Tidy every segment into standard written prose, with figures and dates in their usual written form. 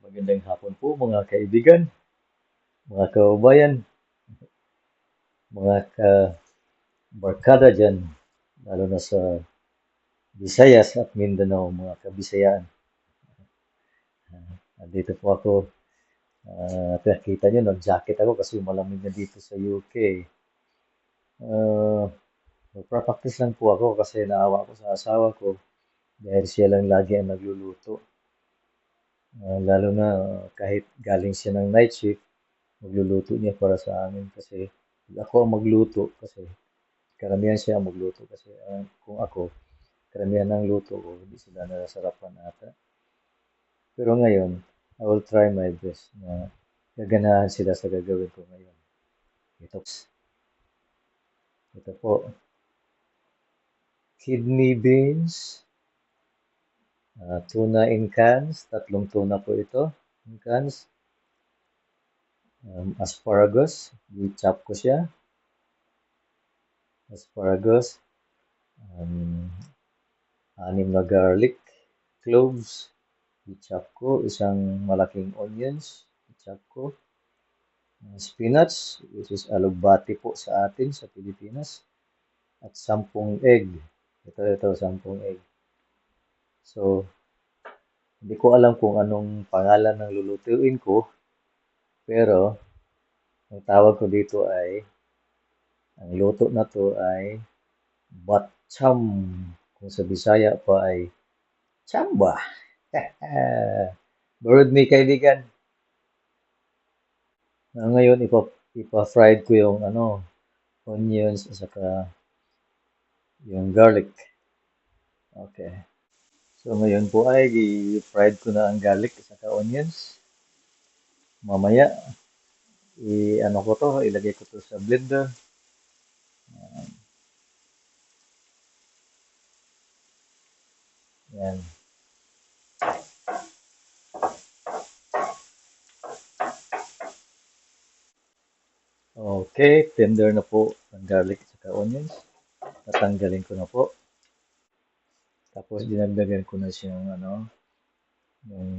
Magandang hapon po mga kaibigan, mga kababayan, mga kabarkada dyan, lalo na sa Visayas at Mindanao, mga kabisayaan. Dito po ako, nakita nyo, nag-jacket ako kasi malamig na dito sa UK. Uh, Magpa-practice lang po ako kasi naawa ko sa asawa ko dahil siya lang lagi ang nagluluto. Lalo na kahit galing siya ng night shift, magluluto niya para sa amin kasi ako ang magluto kasi karamihan siya ang magluto kasi kung ako, karamihan ng luto ko, hindi sila nasarapan ata. Pero ngayon, I will try my best na gaganahan sila sa gagawin ko ngayon. Ito, ito po, kidney beans, tuna in cans, tatlong tuna po ito, in cans, asparagus, i-chop ko siya, asparagus, um, anim na garlic, cloves, i-chop ko, isang malaking onions, i-chop ko, spinach, which is alugbati po sa atin sa Pilipinas, at 10 egg. Ito, 10 egg. So, hindi ko alam kung anong pangalan ng lulutuin ko, pero ang tawag ko dito ay, ang luto na to ay batcham. Kung sa Bisaya pa ay chamba. Bird me kaibigan. Ngayon, ipa-fried ko yung onions at saka yung garlic. Okay. So ngayon po ay i-fried ko na ang garlic at saka onions. Mamaya, i-ano ko to, ilagay ko to sa blender. Yan. Okay, tender na po ang garlic at saka onions. Tatanggalin ko na po. Tapos dinagdagan ko na siyang yung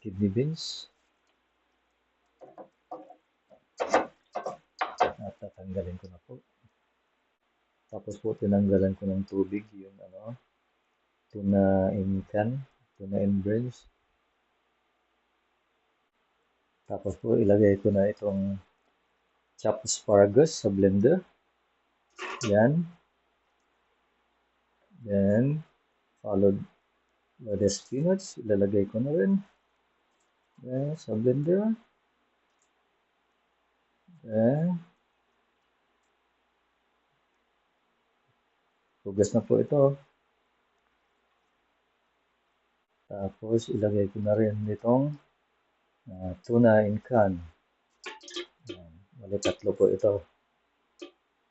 kidney beans. At tatanggalin ko na po. Tapos po tinanggalan ko ng tubig yung tuna in can, tuna in brains. Tapos po ilagay ko na itong chopped asparagus sa blender. Yan. Then, followed by the spinach. Ilalagay ko na rin. Yan, sa blender. Yan. Hugas na po ito. Tapos, ilagay ko na rin itong tuna in can. Yan. Bali, tatlo po ito.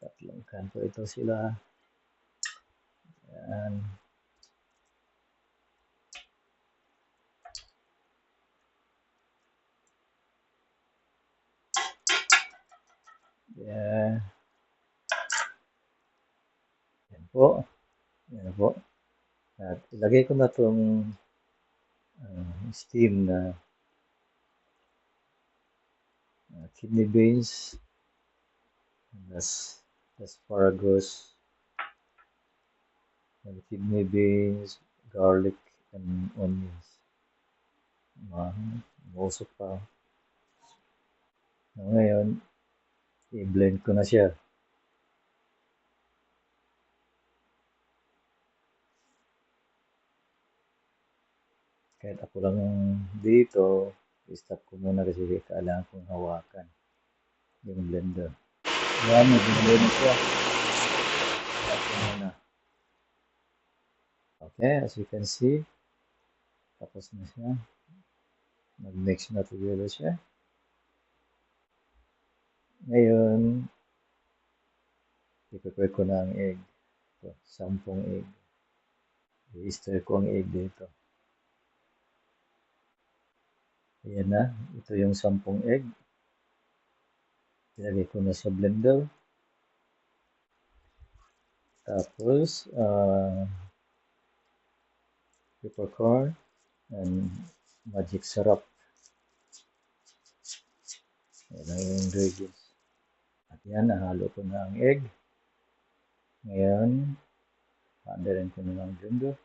Tatlong can po ito sila. Yan. Yan. Yan po. Yan po. At ilagay ko na itong steam na kidney beans, asparagus, kidney beans, garlic, and onions. Mausok pa. Ngayon, i-blend ko na siya. Kahit ako lang dito, i-stop ko muna kasi kailangan kong hawakan yung blender. Yan, nag-blend na siya. Stop ko muna. Okay, as you can see, tapos na siya. Nag-mix na together siya. Ngayon, i-prepare ko na ang egg. Ito, 10 egg. I-stir ko ang egg dito. Ayan na, ito yung 10 egg. Ilagay ko na sa blender. Tapos, peppercorn. and magic sarap. Yan ang ingredients. At yan, nahalo ko na ang egg. Ngayon, paandarin ko na ng jumbo.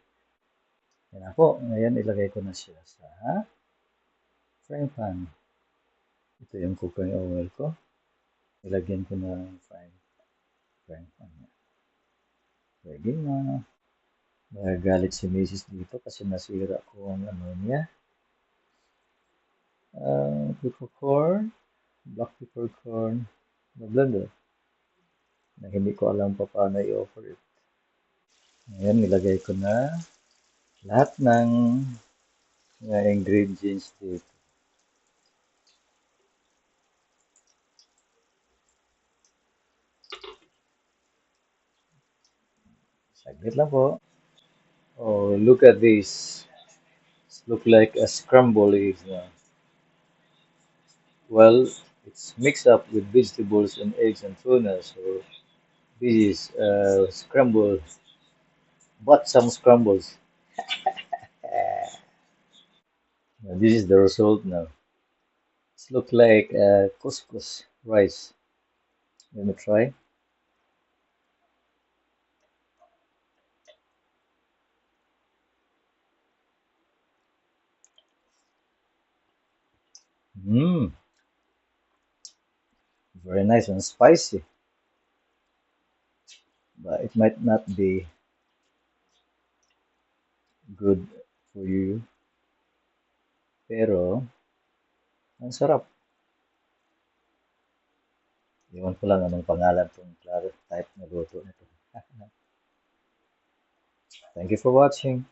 Yan ako. Ngayon, ilagay ko na siya sa frying pan. Ito yung cooking oil ko. Ilagyan ko na ng frying pan. Pwede na. Nagagalit si Mrs. dito kasi nasira ko ang ano niya. Peppercorn, black peppercorn, na blender. Na hindi ko alam pa paano i-offer it. Ngayon, nilagay ko na lahat ng ingredients dito. Saglit lang po. Oh, look at this. It looks like a scrambled eggs now. Well, it's mixed up with vegetables and eggs and tuna, so this is scrambled, but some scrambles. Now, this is the result now. It looks like couscous rice. Let me try. Mmm, very nice and spicy, but it might not be good for you. Pero, ang sarap. Iwan ko lang anong pangalan tong type na luto nito. Thank you for watching.